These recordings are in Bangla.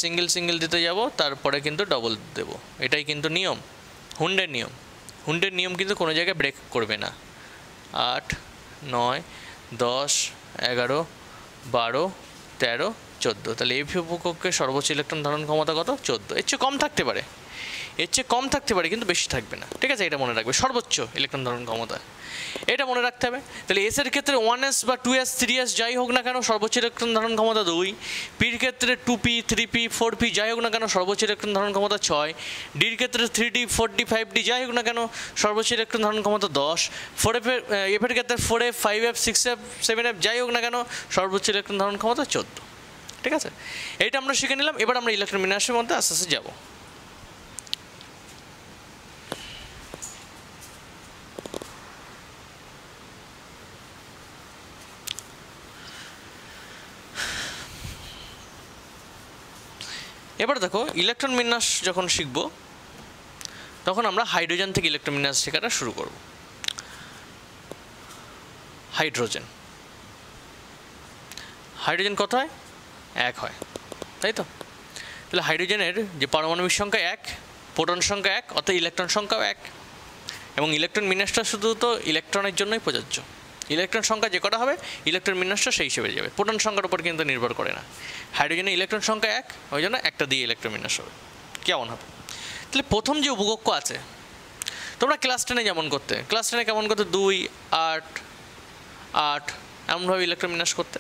সিঙ্গেল সিঙ্গেল দিতে যাব, তারপরে কিন্তু ডবল দেব। এটাই কিন্তু নিয়ম, হুন্ডের নিয়ম। হুন্ডের নিয়ম কিন্তু কোনো জায়গায় ব্রেক করবে না। 8, 9, 10, 11, 12, 13, 14। তাহলে এই উপকক্ষের সর্বোচ্চ ইলেকট্রন ধারণ ক্ষমতা কত? 14। এর চেয়ে কম থাকতে পারে, এর চেয়ে কম থাকতে পারে, কিন্তু বেশি থাকবে না। ঠিক আছে, এটা মনে রাখবে, সর্বোচ্চ ইলেকট্রন ধারণ ক্ষমতা, এটা মনে রাখতে হবে। তাহলে এসের ক্ষেত্রে 1s বা 2s 3s যাই হোক না কেন সর্বোচ্চ ইলেকট্রন ধারণ ক্ষমতা 2। পির ক্ষেত্রে 2p 3p 4p যাই হোক না কেন সর্বোচ্চ ইলেকট্রন ধারণ ক্ষমতা 6। ডির ক্ষেত্রে 3d 4d 5d যাই হোক না কেন সর্বোচ্চ ইলেকট্রন ধারণ ক্ষমতা 10। এফের ক্ষেত্রে 4f 5f 6f 7f যাই হোক না কেন সর্বোচ্চ ইলেকট্রন ধারণ ক্ষমতা 14। ঠিক আছে, এইটা আমরা শিখে নিলাম। এবার আমরা ইলেকট্রন বিন্যাসের মধ্যে আস্তে আস্তে যাবো। এবার দেখো, ইলেকট্রন বিন্যাস যখন শিখব তখন আমরা হাইড্রোজেন থেকে ইলেকট্রন বিন্যাস শেখাটা শুরু করব। হাইড্রোজেন কত হয়? 1 হয়, তাই তো? তাহলে হাইড্রোজেনের যে পারমাণবিক সংখ্যা 1, প্রোটন সংখ্যা 1, অর্থাৎ ইলেকট্রন সংখ্যাও 1। এবং ইলেকট্রন বিন্যাসটা শুধু তো ইলেকট্রনের জন্যই প্রযোজ্য। ইলেকট্রন সংখ্যা যে কটা হবে ইলেকট্রন বিন্যাসটা সেই হিসেবে যাবে, প্রোটন সংখ্যার উপর কিন্তু নির্ভর করে না। হাইড্রোজেনের ইলেকট্রন সংখ্যা 1, ওই জন্য একটা দিয়ে ইলেকট্রন বিন্যাস হবে। কেমন হবে? তাহলে প্রথম যে উপকক্ষ আছে, তোমরা ক্লাস 10-এ যেমন করতে, ক্লাস 10-এ কেমন করতে? 2, 8, 8 এমনভাবে ইলেকট্রন বিন্যাস করতে।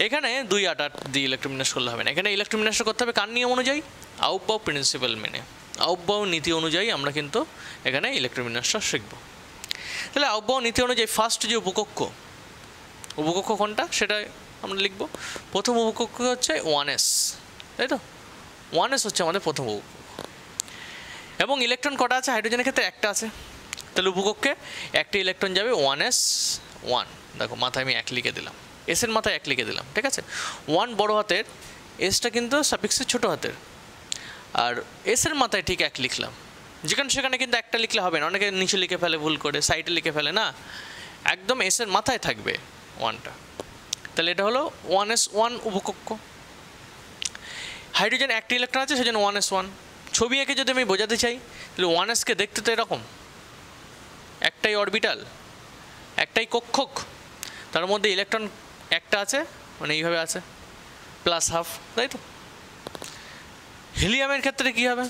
এখানে 2, 8, 8 দিয়ে ইলেকট্রন বিন্যাস করলে হবে না। এখানে ইলেকট্রন বিন্যাসটা করতে হবে কার নিয়ম অনুযায়ী? আউপবাউ প্রিন্সিপাল মেনে, আউপবাউ নীতি অনুযায়ী আমরা কিন্তু এখানে ইলেকট্রন বিন্যাসটা শিখব। তাহলে আউপবাউ নীতি অনুযায়ী ফার্স্ট যে উপকক্ষ কোনটা সেটা আমরা লিখব। প্রথম উপকক্ষ হচ্ছে 1s, তাই তো? 1s হচ্ছে আমাদের প্রথম উপকক্ষ। এবং ইলেকট্রন কটা আছে? হাইড্রোজেনের ক্ষেত্রে একটা আছে। তাহলে উপকক্ষে একটা ইলেকট্রন যাবে 1s 1। দেখো মাথায় আমি 1 লিখে দিলাম, এসের মাথায় 1 লিখে দিলাম। ঠিক আছে, 1 বড় হাতের, এসটা কিন্তু সাফিক্সের ছোটো হাতের, আর এসের মাথায় ঠিক 1 লিখলাম। যেখানে সেখানে কিন্তু একটা লিখলে হবে না, অনেকে নিচে লিখে ফেলে ভুল করে, সাইডে লিখে ফেলে, না, একদম এসের মাথায় থাকবে 1টা। তাহলে এটা হলো 1s 1 উপকক্ষ। হাইড্রোজেন একটা ইলেকট্রন আছে, সেজন্য 1s 1। ছবি এঁকে যদি আমি বোঝাতে চাই, তাহলে 1sকে দেখতে তো এরকম, একটাই অরবিটাল, একটাই কক্ষক, তার মধ্যে ইলেকট্রন একটা আছে, মানে এইভাবে আছে, প্লাস হাফ, তাই তো? হিলিয়ামের ক্ষেত্রে কী হবে?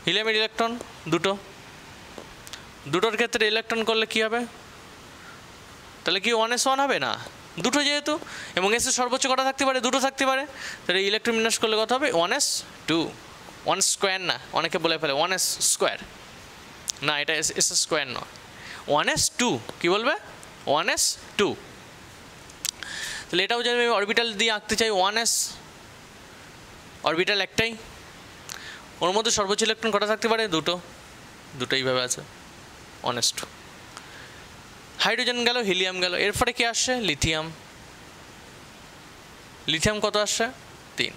হিলিয়ামের ইলেকট্রন দুটোর ক্ষেত্রে ইলেকট্রন করলে কী হবে? তাহলে কি 1s 1 হবে না? দুটো যেহেতু, এবং এসের সর্বোচ্চ কটা থাকতে পারে? দুটো থাকতে পারে। তাহলে ইলেকট্রন বিন্যাস করলে কত হবে? 1s 2। 1 স্কোয়ার না, অনেকে বলে ফেলে 1s স্কোয়ার, না, এটা এস স্কোয়ার নয়, 1s 2। কী বলবে? 1s 2। তাহলে এটাও যদি আমি অরবিটাল দিয়ে আঁকতে চাই, 1s অরবিটাল একটাই, ওর মধ্যে সর্বোচ্চ ইলেকট্রন কটা থাকতে পারে? দুটো এইভাবে আছে, 1s 2। হাইড্রোজেন গেল, হিলিয়াম গেল, এরপরে কি আসছে? লিথিয়াম কত আসছে? 3।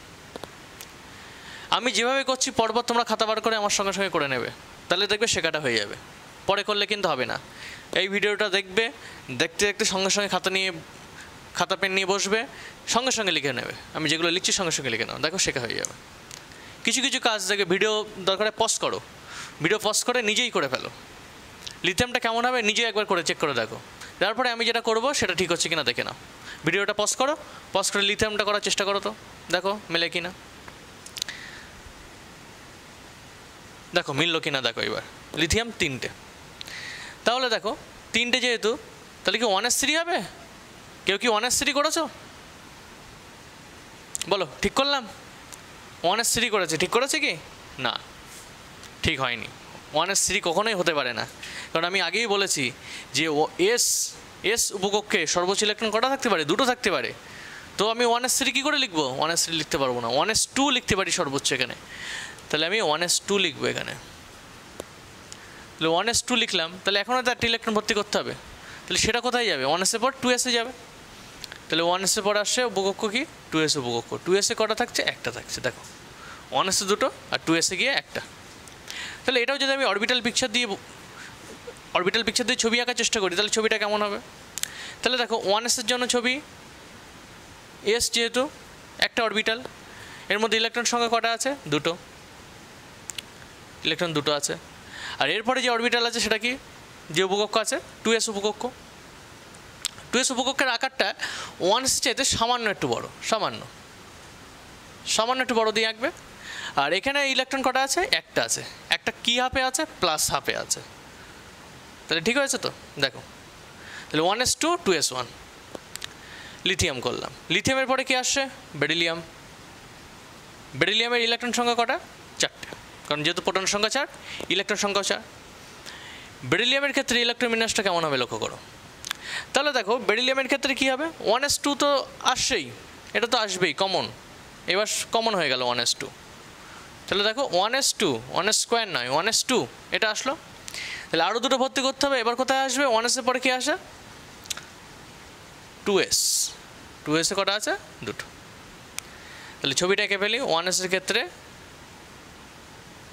আমি যেভাবে করছি পরপর তোমরা খাতা বার করে আমার সঙ্গে সঙ্গে করে নেবে, তাহলে দেখবে শেখাটা হয়ে যাবে। পরে করলে কিন্তু হবে না। এই ভিডিওটা দেখবে, দেখতে দেখতে সঙ্গে সঙ্গে খাতা পেন নিয়ে বসবে, সঙ্গে সঙ্গে লিখে নেবে। আমি যেগুলো লিখছি সঙ্গে সঙ্গে লিখে নাও, দেখো শেখা হয়ে যাবে। কিছু কিছু কাজ দেখে ভিডিও দরকারে পজ করো, ভিডিও পজ করে নিজেই করে ফেলো। লিথিয়ামটা কেমন হবে নিজেই একবার করে চেক করে দেখো, তারপরে আমি যেটা করবো সেটা ঠিক হচ্ছে কিনা দেখে নাও। ভিডিওটা পজ করে লিথিয়ামটা করার চেষ্টা করো, তো দেখো মেলে কিনা, দেখো মিললো কিনা দেখো। এবার লিথিয়াম 3টে, তাহলে দেখো 3টে যেহেতু, তাহলে কি 1s 3 হবে? কেউ কি 1s 3 করেছো? বলো, ঠিক করলাম? 1s 3 করেছে, ঠিক করেছে কি না? ঠিক হয়নি। 1s 3 কখনোই হতে পারে না, কারণ আমি আগেই বলেছি যে এস উপকক্ষে সর্বোচ্চ ইলেকট্রন কটা থাকতে পারে? দুটো থাকতে পারে। তো আমি 1s 3 কী করে লিখবো? 1s 3 লিখতে পারবো না, 1s 2 লিখতে পারি সর্বোচ্চ এখানে। তাহলে আমি 1s 2 লিখবো এখানে। তাহলে 1s 2 লিখলাম, তাহলে এখনও তো একটা ইলেকট্রন ভর্তি করতে হবে, তাহলে সেটা কোথায় যাবে? 1s এর পর 2s এ যাবে। তাহলে 1s এর পর আসছে উপকক্ষ কি? 2s উপকক্ষ। 2s এ কটা থাকছে? একটা থাকছে, দেখো 1s এ দুটো আর 2s এ গিয়ে একটা। তাহলে এটাও যদি আমি অরবিটাল পিকচার দিয়ে ছবি আঁকার চেষ্টা করি, তাহলে ছবিটা কেমন হবে? তাহলে দেখো 1s এর জন্য ছবি, এস যেহেতু একটা অরবিটাল, এর মধ্যে ইলেকট্রন সংখ্যা কটা আছে? দুটো, ইলেকট্রন দুটো আছে। আর এরপরে যে অরবিটাল আছে সেটা কি, যে উপকক্ষ আছে 2s উপকক্ষ। 2s উপকক্ষের আকারটা 1s চাইতে সামান্য একটু বড়, সামান্য একটু বড় দিয়ে আঁকবে। আর এখানে ইলেকট্রন কটা আছে? একটা আছে। একটা কি হাফে আছে? প্লাস হাফে আছে। তাহলে ঠিক হয়েছে তো? দেখো তাহলে 1s2 2s1। লিথিয়াম করলাম, লিথিয়ামের পরে কি আসছে? বেরিলিয়াম। বেরিলিয়ামের ইলেকট্রন সংখ্যা কটা? 4টে, কারণ যেহেতু প্রোটন সংখ্যা 4, ইলেকট্রন সংখ্যাও 4। বেরিলিয়ামের ক্ষেত্রে ইলেকট্রন বিন্যাসটা কেমন হবে লক্ষ্য করো। তাহলে দেখো বেরিলিয়ামের ক্ষেত্রে কী হবে? 1s2 তো আসছেই, এটা তো আসবেই কমন, এবার কমন হয়ে গেল 1s2। তাহলে দেখো 1s2, 1s স্কোয়ার নয়, 1s2 এটা আসলো। তাহলে আরও দুটো ভর্তি করতে হবে। এবার কোথায় আসবে? 1s-এর পরে কী আসে? 2s। 2s-এ কটা আছে? দুটো। তাহলে ছবিটা এঁকে ফেলি। 1s-এর ক্ষেত্রে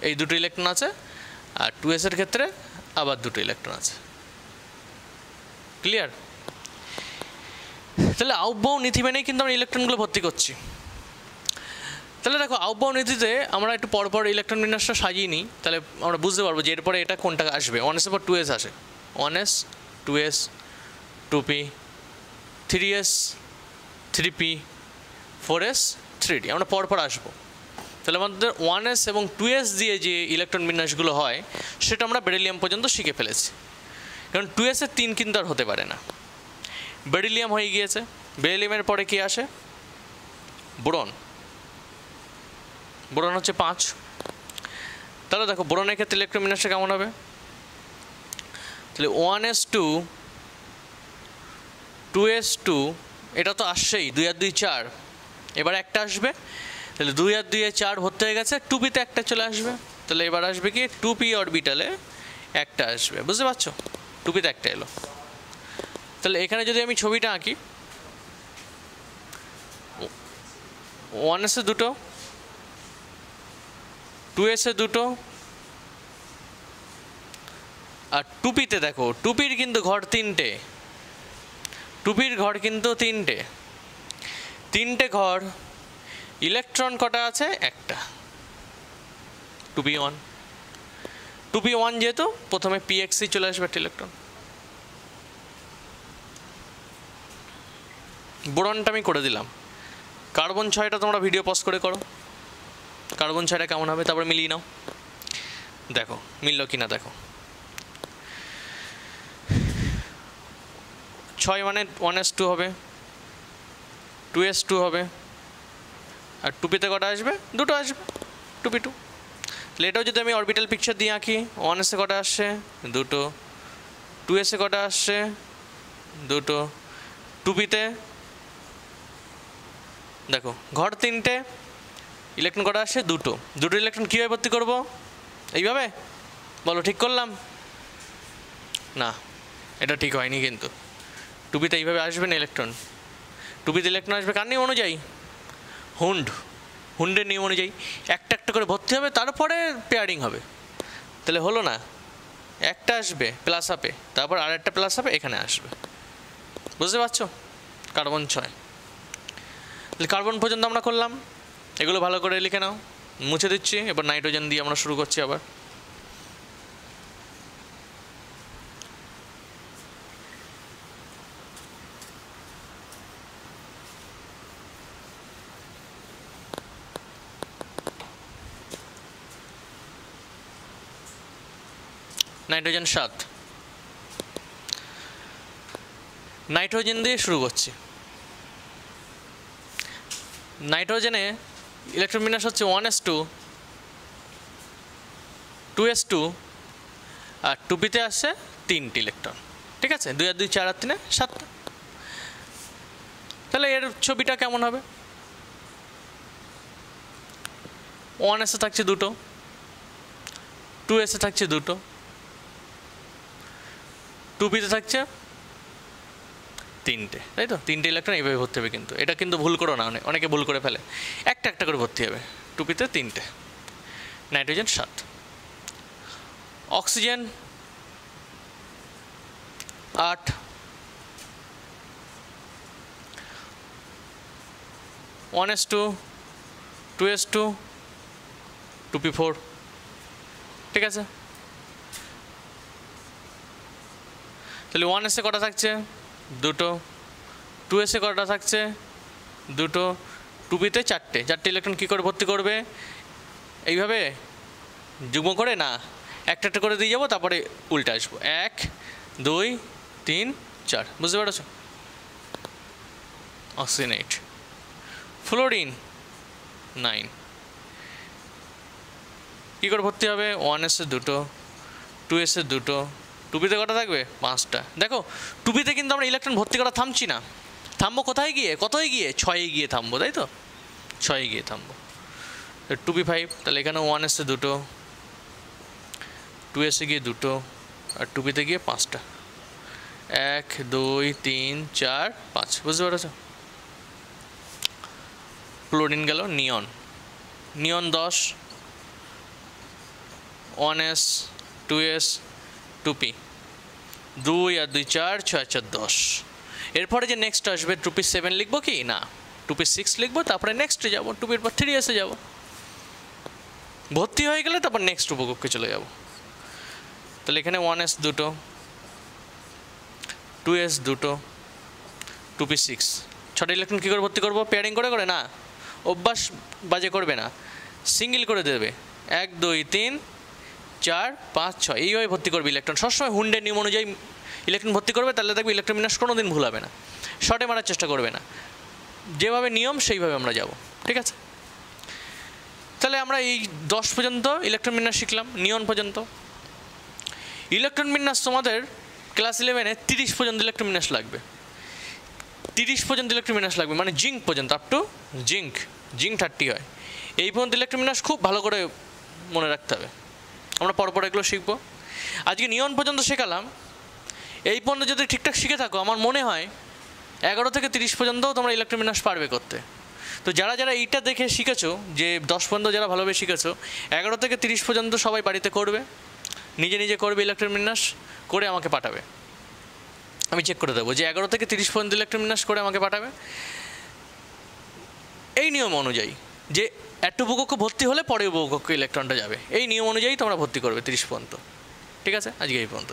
এই দুটো ইলেকট্রন আছে, আর 2s-এর ক্ষেত্রে আবার দুটো ইলেকট্রন আছে। ক্লিয়ার? তাহলে আউটবাউন্ড নীতি মেনেই কিন্তু আমরা ইলেকট্রনগুলো ভর্তি করছি। তাহলে দেখো আউটবাউন্ড নীতিতে আমরা একটু পরপর ইলেকট্রন বিন্যাসটা সাজিয়ে নিই, তাহলে আমরা বুঝতে পারবো যে এরপরে এটা কোনটা আসবে। 1s-এর পর 2s আসে, 1s 2s 2p 3s 3p 4s 3d, আমরা পরপর আসবো। তাহলে আমাদের 1s এবং 2s দিয়ে যে ইলেকট্রন বিন্যাসগুলো হয় সেটা আমরা বেরিলিয়াম পর্যন্ত শিখে ফেলেছি। কারণ 2s-এর 3 কিন্তু আর হতে পারে না। বেরিলিয়াম হয়ে গিয়েছে। বেরিলিয়ামের পরে কি আসে? বোরন। বোরন হচ্ছে 5। তাহলে দেখো বোরনের ক্ষেত্রে ইলেকট্রন বিন্যাসটা কেমন হবে? তাহলে 1s2 2s2 এটা তো আসছেই, 2 আর 2 4, এবার একটা আসবে। তাহলে 2 আর 2 4 ভর্তি হয়ে গেছে, 2p-তে একটা চলে আসবে। তাহলে এবার আসবে কি? 2p অরবিটালে একটা আসবে। বুঝতে পারছো? 2p-তে একটা এলো। তাহলে এখানে যদি আমি ছবিটা আঁকি, 1s-এ দুটো, 2s-এ দুটো, আর 2p-তে দেখো 2p-র কিন্তু ঘর 3টে, 2p-র ঘর কিন্তু 3টে ঘর। ইলেকট্রন কটা আছে? একটা, 2p1। 2p1 যেহেতু প্রথমে px-ই চলে আসবে একটা ইলেকট্রন। বোরনটা আমি করে দিলাম। কার্বন 6টা তোমরা ভিডিও পজ করে করো, কার্বন 6টা কেমন হবে তারপরে মিলিয়ে নাও, দেখো মিললো কিনা। দেখো 6 মানে 1s2 হবে, 2s2 হবে, আর 2p-তে কটা আসবে? দুটো আসবে, 2p2। তাহলে এটাও যদি আমি অরবিটাল পিকচার দিয়ে আঁকি, 1s-এ কটা আসছে? দুটো, 2s-এ কটা আসছে? দুটো, 2p-তে দেখো ঘর 3টে, ইলেকট্রন কটা আসছে? দুটো। দুটো ইলেকট্রন কীভাবে ভর্তি করবো? এইভাবে বলো, ঠিক করলাম না? এটা ঠিক হয়নি কিন্তু। 2p-তে এইভাবে আসবে না ইলেকট্রন। 2p-তে ইলেকট্রন আসবে কার নিয়ম অনুযায়ী? হুন্ডের নিয়ম অনুযায়ী একটা একটা করে ভর্তি হবে, তারপরে পেয়ারিং হবে। তাহলে হলো না? একটা আসবে প্লাস হাফে, তারপর আর একটা প্লাস হাফে এখানে আসবে। বুঝতে পারছো? কার্বন 6। তাহলে কার্বন পর্যন্ত আমরা করলাম। এগুলো ভালো করে লিখে নাও, মুছে দিচ্ছি। এবার নাইট্রোজেন দিয়ে আমরা শুরু করছি আবার। নাইট্রোজেন 7, নাইট্রোজেন দিয়ে শুরু করছি। নাইট্রোজেনে ইলেকট্রন বিন্যাস হচ্ছে 1s2 2s2, আর 2p-তে আসছে 3টে ইলেকট্রন। ঠিক আছে? 2 আর 2 4 আর 3 7টা। তাহলে এর ছবিটা কেমন হবে? 1s-এ থাকছে দুটো, 2s-এ থাকছে দুটো, 2p-তে থাকছে 3টে, তাই তো? 3টে ইলেকট্রন এইভাবে ভর্তি হবে। কিন্তু এটা কিন্তু ভুল করো না, অনেকে ভুল করে ফেলে। একটা একটা করে ভর্তি হবে। 2p-তে 3টে। Nitrogen 7। Oxygen 8, 1s2 2s2 2p4, ঠিক আছে? তাহলে 1s কটা থাকছে? দুটো। 2s কটা থাকছে? দুটো। 2p-তে চারটে ইলেকট্রন কী করে ভর্তি করবে? এইভাবে যুগ্ম করে না, একটা একটা করে দিয়ে যাবো, তারপরে উল্টে আসবো। 1 2 3 4, বুঝতে পারছো? অক্সিজেন 8, ফ্লোরিন 9, কী করে ভর্তি হবে? 1s দুটো, 2s দুটো, 2p-তে কটা থাকবে? 5টা। দেখো 2p-তে কিন্তু আমরা ইলেকট্রন ভর্তি করা থামছি না, থামবো কোথায় গিয়ে? কতই গিয়ে? 6-এ গিয়ে থামবো, তাই তো? 6-এ গিয়ে থামবো। 2p5, তাহলে এখানে 1s দুটো, 2s গিয়ে দুটো, আর 2p-তে গিয়ে 5টা। 1 2 3 4 5, বুঝতে পেরেছ? ক্লোরিন গেল। নিয়ন 10, 1s 2s 2p, 2 আর 2 4, 6 আর 4 10। এরপরে যে নেক্সট আসবে 2p7 লিখবো কি না, 2p6 লিখবো, তারপরে নেক্সটে যাবো, 2p-র পর 3s যাব। ভর্তি হয়ে গেলে তারপর নেক্সট উপকক্ষে চলে যাব। তাহলে এখানে 1s দুটো, 2s দুটো, 2p6, 6টা ইলেকট্রন কী করে ভর্তি করবো? পেয়ারিং করে করে না, অভ্যাস বাজে করবে না, সিঙ্গেল করে দেবে। 1 2 3 4 5 6, এইভাবে ভর্তি করবে ইলেকট্রন। সবসময় হুন্ডের নিয়ম অনুযায়ী ইলেকট্রন ভর্তি করবে, তাহলে দেখবে ইলেকট্রন বিন্যাস কোনো দিন ভুল হবে না, শর্টে মারার চেষ্টা করবে না, যেভাবে নিয়ম সেইভাবে আমরা যাব, ঠিক আছে? তাহলে আমরা এই 10 পর্যন্ত ইলেকট্রন বিন্যাস শিখলাম, নিয়ন পর্যন্ত। ইলেকট্রন বিন্যাস তোমাদের ক্লাস 11-এ 30 পর্যন্ত ইলেকট্রন বিন্যাস লাগবে, 30 পর্যন্ত ইলেকট্রন বিন্যাস লাগবে, মানে জিঙ্ক পর্যন্ত, আপ টু জিঙ্ক 30 হয়। এই পর্যন্ত ইলেকট্রন বিন্যাস খুব ভালো করে মনে রাখতে হবে, আমরা পরপর এগুলো শিখবো। আজকে নিয়ন পর্যন্ত শেখালাম, এই পর্যন্ত যদি ঠিকঠাক শিখে থাকো, আমার মনে হয় 11 থেকে 30 পর্যন্তও তোমরা ইলেকট্রন বিন্যাস পারবে করতে। তো যারা যারা এইটা দেখে শিখেছো, যে 10 পর্যন্ত যারা ভালোভাবে শিখেছো, 11 থেকে 30 পর্যন্ত সবাই বাড়িতে করবে, নিজে নিজে করবে ইলেকট্রন বিন্যাস করে আমাকে পাঠাবে, আমি চেক করে দেবো যে 11 থেকে 30 পর্যন্ত ইলেকট্রন বিন্যাস করে আমাকে পাঠাবে এই নিয়ম অনুযায়ী, যে একটা উপকক্ষ ভর্তি হলে পরে উপকক্ষ ইলেকট্রনটা যাবে, এই নিয়ম অনুযায়ী তোমরা ভর্তি করবে 30 পর্যন্ত, ঠিক আছে? আজকে এই পর্যন্ত।